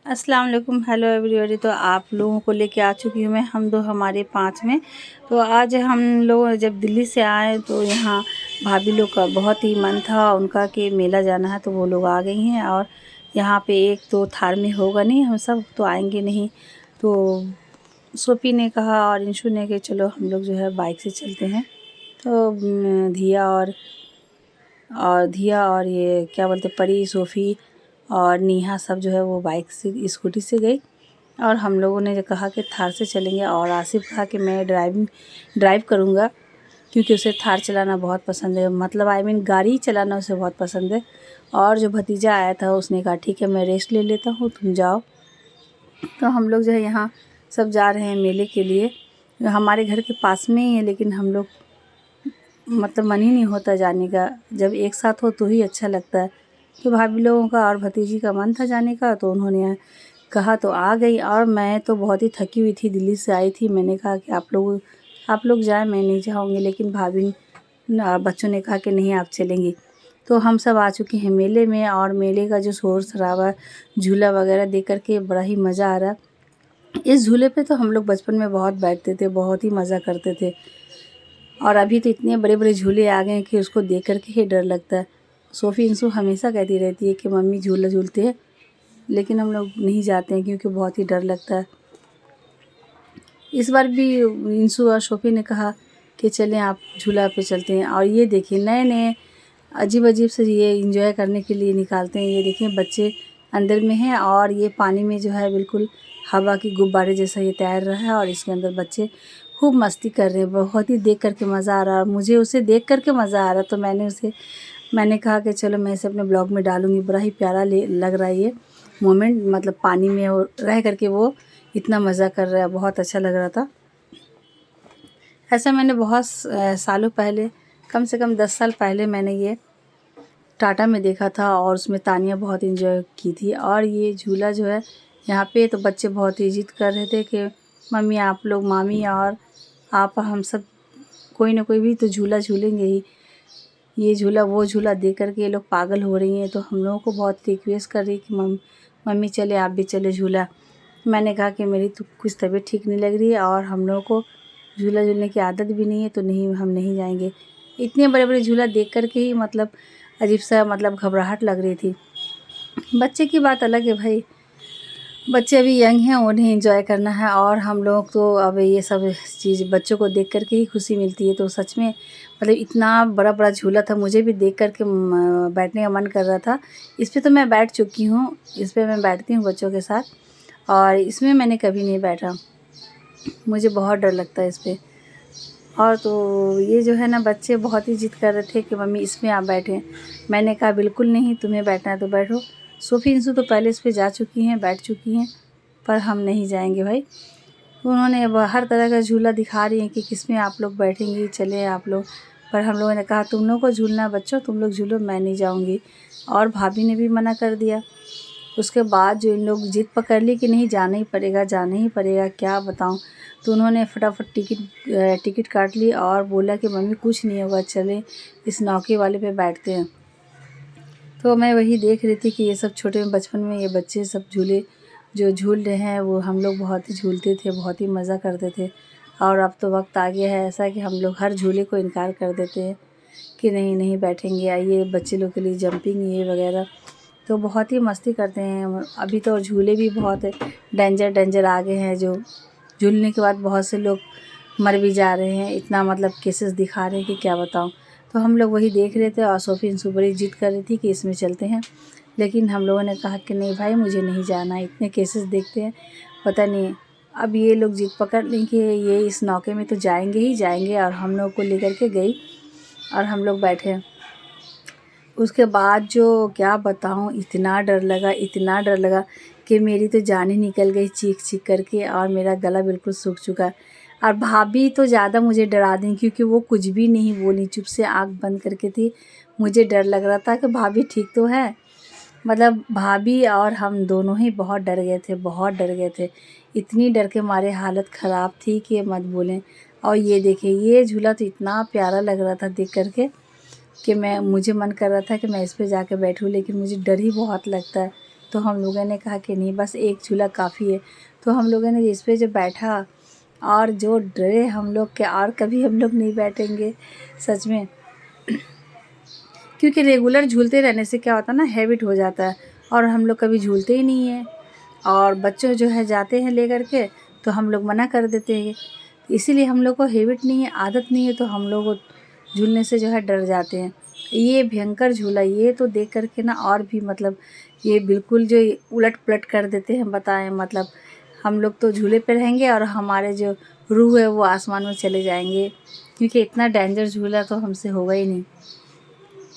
अस्सलाम वालेकुम, hello everybody. तो आप लोगों को लेके आ चुकी हूँ मैं हम दो हमारे 5 में। तो आज हम लोग जब दिल्ली से आए तो यहाँ भाभी लोग का बहुत ही मन था उनका कि मेला जाना है, तो वो लोग आ गई हैं। और यहाँ पे एक तो थार में होगा नहीं, हम सब तो आएंगे नहीं। तो सोफ़ी ने कहा और इंशु ने कि चलो हम लोग जो है बाइक से चलते हैं। तो धिया और ये क्या बोलते परी, सोफ़ी और नेहा सब जो है वो बाइक से स्कूटी से गई। और हम लोगों ने जो कहा कि थार से चलेंगे, और आसिफ कहा कि मैं ड्राइव करूँगा क्योंकि उसे थार चलाना बहुत पसंद है, मतलब गाड़ी चलाना उसे बहुत पसंद है। और जो भतीजा आया था उसने कहा ठीक है मैं रेस्ट ले लेता हूँ, तुम जाओ। तो हम लोग जो है यहाँ सब जा रहे हैं मेले के लिए। हमारे घर के पास में ही है, लेकिन हम लोग मतलब मन ही नहीं होता जाने का। जब एक साथ हो तो ही अच्छा लगता है। तो भाभी लोगों का और भतीजी का मन था जाने का, तो उन्होंने कहा तो आ गई। और मैं तो बहुत ही थकी हुई थी, दिल्ली से आई थी। मैंने कहा कि आप लोग जाएं, मैं नहीं जाऊंगी, लेकिन भाभी बच्चों ने कहा कि नहीं आप चलेंगी। तो हम सब आ चुके हैं मेले में, और मेले का जो शोर शराबा, झूला वगैरह देख कर के बड़ा ही मज़ा आ रहा। इस झूले पे तो हम लोग बचपन में बहुत बैठते थे, बहुत ही मज़ा करते थे। और अभी तो इतने बड़े बड़े झूले आ गए हैं कि उसको देख कर के ही डर लगता है। सोफ़ी इंसू हमेशा कहती रहती है कि मम्मी झूला झूलते हैं, लेकिन हम लोग नहीं जाते हैं क्योंकि बहुत ही डर लगता है। इस बार भी इंसू और सोफ़ी ने कहा कि चलें आप झूला पे चलते हैं। और ये देखिए नए नए अजीब अजीब से ये इंजॉय करने के लिए निकालते हैं। ये देखिए बच्चे अंदर में हैं और ये पानी में जो है बिल्कुल हवा की गुब्बारे जैसा ये तैर रहा है, और इसके अंदर बच्चे खूब मस्ती कर रहे हैं। बहुत ही देख करके मज़ा आ रहा है, मुझे उसे देख करके मज़ा आ रहा। तो मैंने कहा कि चलो मैं इसे अपने ब्लॉग में डालूँगी। बड़ा ही प्यारा लग रहा है ये मोमेंट, मतलब पानी में रह करके वो इतना मज़ा कर रहा है, बहुत अच्छा लग रहा था। ऐसा मैंने बहुत सालों पहले, कम से कम 10 साल पहले मैंने ये टाटा में देखा था, और उसमें तानिया बहुत एंजॉय की थी। और ये झूला जो है यहाँ पे तो बच्चे बहुत ही जिद कर रहे थे कि मम्मी आप लोग, मामी और आप, हम सब कोई ना कोई भी तो झूला झूलेंगे ही। ये झूला वो झूला देख कर के ये लोग पागल हो रही हैं। तो हम लोगों को बहुत रिक्वेस्ट कर रही कि मम्मी चले, आप भी चले झूला। मैंने कहा कि मेरी तो कुछ तबीयत ठीक नहीं लग रही है और हम लोगों को झूला झूलने की आदत भी नहीं है, तो नहीं हम नहीं जाएंगे। इतने बड़े बड़े झूला देख कर के ही मतलब अजीब सा मतलब घबराहट लग रही थी। बच्चे की बात अलग है भाई, बच्चे अभी यंग हैं, उन्हें एंजॉय करना है। और हम लोग तो अब ये सब चीज़ बच्चों को देख कर के ही खुशी मिलती है। तो सच में मतलब इतना बड़ा बड़ा झूला था, मुझे भी देख कर के बैठने का मन कर रहा था। इस पे तो मैं बैठ चुकी हूँ, इस पे मैं बैठती हूँ बच्चों के साथ, और इसमें मैंने कभी नहीं बैठा, मुझे बहुत डर लगता है इस पे। और तो ये जो है ना, बच्चे बहुत ही जिद कर रहे थे कि मम्मी इसमें आप बैठें। मैंने कहा बिल्कुल नहीं, तुम्हें बैठना है तो बैठो। सोफ़ी इंसू तो पहले इस पे जा चुकी हैं, बैठ चुकी हैं, पर हम नहीं जाएंगे भाई। उन्होंने अब हर तरह का झूला दिखा रही हैं कि किसमें आप लोग बैठेंगी, चले आप लोग। पर हम लोगों ने कहा तुम लोग को झूलना है बच्चों, तुम लोग झूलो, मैं नहीं जाऊँगी। और भाभी ने भी मना कर दिया। उसके बाद जो इन लोग जिद पकड़ ली कि नहीं जाना ही पड़ेगा, जाना ही पड़ेगा, क्या बताऊँ। तो उन्होंने फटाफट टिकट काट ली और बोला कि मम्मी कुछ नहीं होगा, चलें इस नौके वाले पे बैठते हैं। तो मैं वही देख रही थी कि ये सब छोटे बचपन में ये बच्चे सब झूले जो झूल रहे हैं, वो हम लोग बहुत ही झूलते थे, बहुत ही मज़ा करते थे। और अब तो वक्त आ गया है ऐसा कि हम लोग हर झूले को इनकार कर देते हैं कि नहीं नहीं बैठेंगे। आइए बच्चे लोग के लिए जंपिंग ये वगैरह, तो बहुत ही मस्ती करते हैं। अभी तो झूले भी बहुत डेंजर आ गए हैं, जो झूलने के बाद बहुत से लोग मर भी जा रहे हैं। इतना मतलब केसेस दिखा रहे हैं कि क्या बताऊँ। तो हम लोग वही देख रहे थे, और सोफ़ी इंसू बड़ी जिद कर रही थी कि इसमें चलते हैं। लेकिन हम लोगों ने कहा कि नहीं भाई मुझे नहीं जाना, इतने केसेस देखते हैं, पता नहीं। अब ये लोग जिद पकड़ लें कि ये इस नौके में तो जाएंगे ही जाएंगे, और हम लोग को लेकर के गई और हम लोग बैठे। उसके बाद जो क्या बताऊँ, इतना डर लगा कि मेरी तो जान ही निकल गई चीख चीख करके, और मेरा गला बिल्कुल सूख चुका। और भाभी तो ज़्यादा मुझे डरा दी क्योंकि वो कुछ भी नहीं बोली, चुप से आँख बंद करके थी। मुझे डर लग रहा था कि भाभी ठीक तो है। मतलब भाभी और हम दोनों ही बहुत डर गए थे, बहुत डर गए थे। इतनी डर के मारे हालत ख़राब थी कि मत बोलें। और ये देखिए ये झूला तो इतना प्यारा लग रहा था देख करके कि मुझे मन कर रहा था कि मैं इस पे जाके बैठूँ, लेकिन मुझे डर ही बहुत लगता है। तो हम लोगों ने कहा कि नहीं, बस एक झूला काफ़ी है। तो हम लोगों ने इस पे जो बैठा और जो डरे हम लोग कि और कभी हम लोग नहीं बैठेंगे सच में, क्योंकि रेगुलर झूलते रहने से क्या होता है ना, हैबिट हो जाता है और हम लोग कभी झूलते ही नहीं हैं। और बच्चे जो है जाते हैं लेकर के, तो हम लोग मना कर देते हैं। इसीलिए हम लोग को हैबिट नहीं है, आदत नहीं है, तो हम लोग झूलने से जो है डर जाते हैं। ये भयंकर झूला, ये तो देख कर के ना और भी मतलब ये बिल्कुल जो उलट पुलट कर देते हैं, बताएं मतलब हम लोग तो झूले पे रहेंगे और हमारे जो रूह है वो आसमान में चले जाएंगे, क्योंकि इतना डेंजर झूला तो हमसे होगा ही नहीं।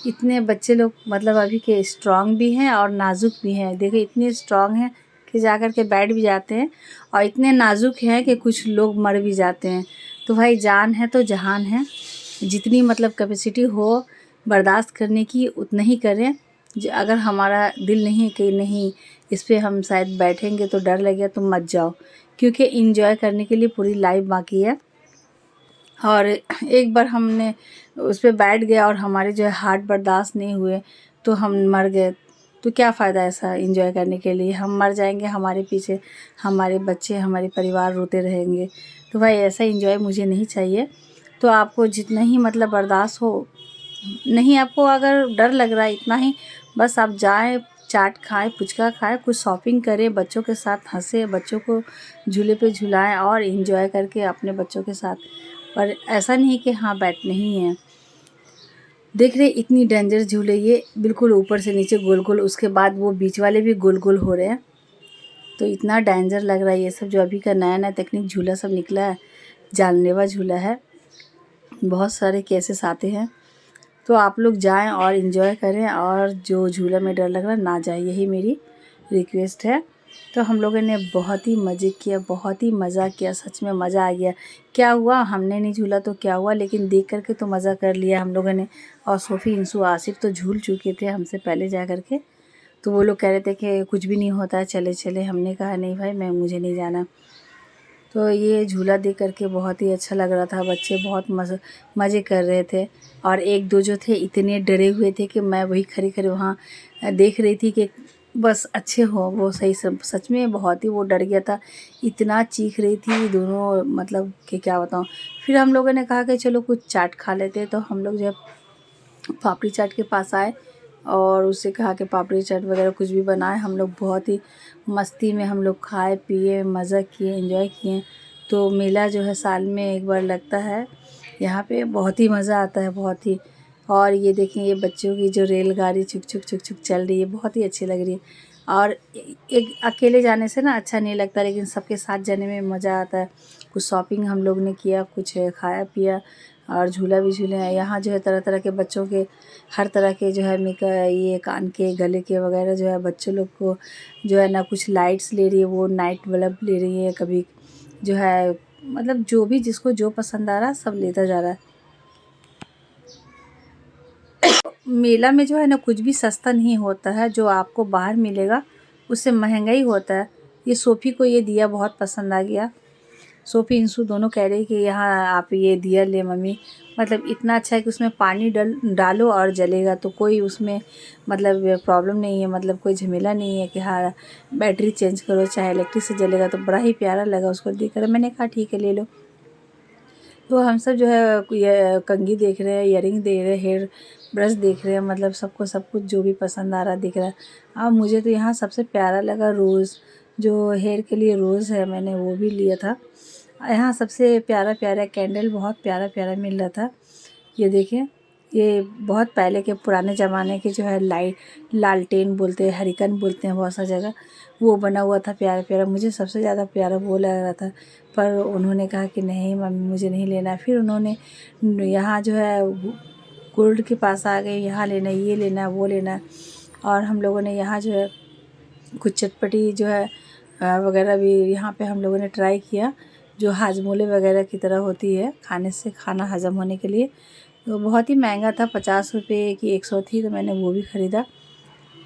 इतने बच्चे लोग मतलब अभी के स्ट्रांग भी हैं और नाजुक भी हैं। देखिए इतने स्ट्रांग हैं कि जा कर के बैठ भी जाते हैं, और इतने नाजुक हैं कि कुछ लोग मर भी जाते हैं। तो भाई जान है तो जहान है, जितनी मतलब कैपेसिटी हो बर्दाश्त करने की उतना ही करें। अगर हमारा दिल नहीं कि नहीं इस पे हम शायद बैठेंगे तो डर लगेगा, तो मत जाओ, क्योंकि इंजॉय करने के लिए पूरी लाइफ बाकी है। और एक बार हमने उस पे बैठ गया और हमारे जो है हार्ट बर्दाश्त नहीं हुए तो हम मर गए, तो क्या फ़ायदा ऐसा एंजॉय करने के लिए। हम मर जाएंगे, हमारे पीछे हमारे बच्चे हमारे परिवार रोते रहेंगे। तो भाई ऐसा एंजॉय मुझे नहीं चाहिए। तो आपको जितना ही मतलब बर्दाश्त हो, नहीं आपको अगर डर लग रहा है इतना ही, बस आप जाएं, चाट खाएं, पुचका खाएं, कुछ शॉपिंग करें, बच्चों के साथ हंसें, बच्चों को झूले पे झुलाएं और एंजॉय करके अपने बच्चों के साथ। पर ऐसा नहीं कि हाँ बैठने ही है। देख रहे इतनी डेंजर झूले, ये बिल्कुल ऊपर से नीचे गोल गोल, उसके बाद वो बीच वाले भी गोल गोल हो रहे हैं। तो इतना डेंजर लग रहा है ये सब जो अभी का नया नया टेक्निक झूला सब निकला है, जानलेवा झूला है, बहुत सारे केसेस आते हैं। तो आप लोग जाएं और इन्जॉय करें, और जो झूला में डर लग रहा है ना जाए, यही मेरी रिक्वेस्ट है। तो हम लोगों ने बहुत ही मज़े किया, बहुत ही मज़ा किया, सच में मज़ा आ गया। क्या हुआ, हमने नहीं झूला तो क्या हुआ, लेकिन देख करके तो मज़ा कर लिया हम लोगों ने। और सोफ़ी, इंसू, आसिफ तो झूल चुके थे हमसे पहले जा कर के, तो वो लोग कह रहे थे कि कुछ भी नहीं होता है, चले चले। हमने कहा नहीं भाई, मुझे नहीं जाना। तो ये झूला देख करके बहुत ही अच्छा लग रहा था, बच्चे बहुत मज़े कर रहे थे। और एक दो जो थे इतने डरे हुए थे कि मैं वही खड़ी खड़ी वहाँ देख रही थी कि बस अच्छे हो वो सही। सब सच में बहुत ही वो डर गया था, इतना चीख रही थी दोनों, मतलब कि क्या बताऊँ। फिर हम लोगों ने कहा कि चलो कुछ चाट खा लेते, तो हम लोग जब पापड़ी चाट के पास आए और उससे कहा कि पापड़ी चाट वगैरह कुछ भी बनाए, हम लोग बहुत ही मस्ती में हम लोग खाए पिए, मज़ा किए, एंजॉय किए। तो मेला जो है साल में एक बार लगता है यहाँ पे, बहुत ही मज़ा आता है, बहुत ही। और ये देखें, ये बच्चों की जो रेलगाड़ी छुक छुक छुक छुक चल रही है, बहुत ही अच्छी लग रही है। और एक अकेले जाने से ना अच्छा नहीं लगता, लेकिन सबके साथ जाने में मज़ा आता है। कुछ शॉपिंग हम लोग ने किया, कुछ खाया पिया, और झूला भी झूले हैं। यहाँ जो है तरह तरह के बच्चों के, हर तरह के जो है ये कान के, गले के वगैरह जो है बच्चों लोग को जो है ना, कुछ लाइट्स ले रही है, वो नाइट बल्ब ले रही है, कभी जो है मतलब जो भी जिसको जो पसंद आ रहा है सब लेता जा रहा है। मेला में जो है ना कुछ भी सस्ता नहीं होता है, जो आपको बाहर मिलेगा उससे महंगा ही होता है। ये सोफ़ी को ये दिया बहुत पसंद आ गया। सोफ़ी, इंसू दोनों कह रही कि यहाँ आप ये दिया ले मम्मी, मतलब इतना अच्छा है कि उसमें पानी डालो और जलेगा, तो कोई उसमें मतलब प्रॉब्लम नहीं है, मतलब कोई झमेला नहीं है कि हाँ बैटरी चेंज करो चाहे इलेक्ट्रिक से जलेगा। तो बड़ा ही प्यारा लगा उसको देख कर, मैंने कहा ठीक है ले लो। तो हम सब जो है ये कंघी देख रहे हैं, ईयरिंग देख रहे हैं, हेयर ब्रश देख रहे हैं, मतलब सबको सब कुछ जो भी पसंद आ रहा दिख रहा है। अब मुझे तो यहाँ सबसे प्यारा लगा रोज़, जो हेयर के लिए रोज़ है, मैंने वो भी लिया था। यहाँ सबसे प्यारा प्यारा कैंडल बहुत प्यारा प्यारा मिल रहा था। ये देखिए, ये बहुत पहले के पुराने ज़माने के जो है लालटेन बोलते हैं, हरिकन बोलते हैं बहुत सा जगह, वो बना हुआ था प्यारा प्यारा। मुझे सबसे ज़्यादा प्यारा वो लग रहा था, पर उन्होंने कहा कि नहीं मम्मी मुझे नहीं लेना। फिर उन्होंने यहाँ जो है गोल्ड के पास आ गए, यहाँ लेना, ये लेना, वो लेना। और हम लोगों ने यहाँ जो है कुछ चटपटी जो है वगैरह भी यहाँ पे हम लोगों ने ट्राई किया, जो हाजमोले वगैरह की तरह होती है, खाने से खाना हज़म होने के लिए। तो बहुत ही महंगा था, 50 रुपये की 100 थी, तो मैंने वो भी ख़रीदा।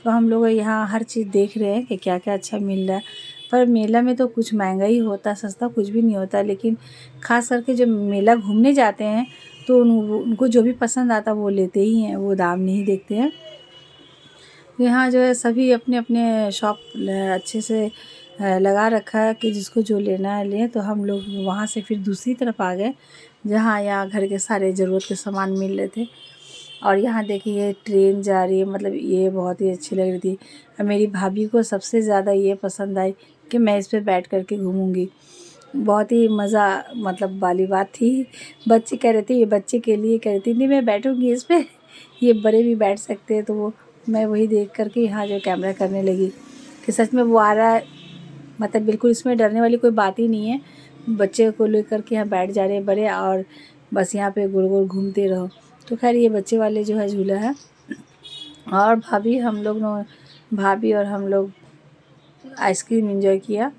तो हम लोग यहाँ हर चीज़ देख रहे हैं कि क्या क्या अच्छा मिल रहा है। पर मेला में तो कुछ महंगा ही होता है, सस्ता कुछ भी नहीं होता। लेकिन ख़ास करके जब मेला घूमने जाते हैं तो उनको जो भी पसंद आता वो लेते ही हैं, वो दाम नहीं देखते हैं। तो यहाँ जो है सभी अपने अपने शॉप अच्छे से लगा रखा है कि जिसको जो लेना है लें। तो हम लोग वहाँ से फिर दूसरी तरफ आ गए जहाँ यहाँ घर के सारे ज़रूरत के सामान मिल रहे थे। और यहाँ देखिए ये ट्रेन जा रही है, मतलब ये बहुत ही अच्छी लग रही थी। और मेरी भाभी को सबसे ज़्यादा ये पसंद आई कि मैं इस पे बैठ कर के घूमूँगी। बहुत ही मज़ा मतलब वाली बात थी। बच्चे कह रहे थे, ये बच्चे के लिए कह रही थी नहीं मैं बैठूँगी इस पे, ये बड़े भी बैठ सकते हैं। तो वो मैं वही देख कर के यहाँ जो कैमरा करने लगी कि सच में वो आ रहा है, मतलब बिल्कुल इसमें डरने वाली कोई बात ही नहीं है। बच्चे को लेकर के यहाँ बैठ जा रहे हैं बड़े, और बस यहाँ पे गोल गोल घूमते रहो। तो खैर ये बच्चे वाले जो है झूला है। और भाभी और हम लोग आइसक्रीम एंजॉय किया।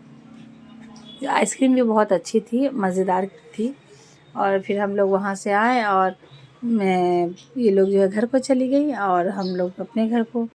आइसक्रीम भी बहुत अच्छी थी, मज़ेदार थी। और फिर हम लोग वहाँ से आए और ये लोग जो है घर को चली गई और हम लोग अपने घर को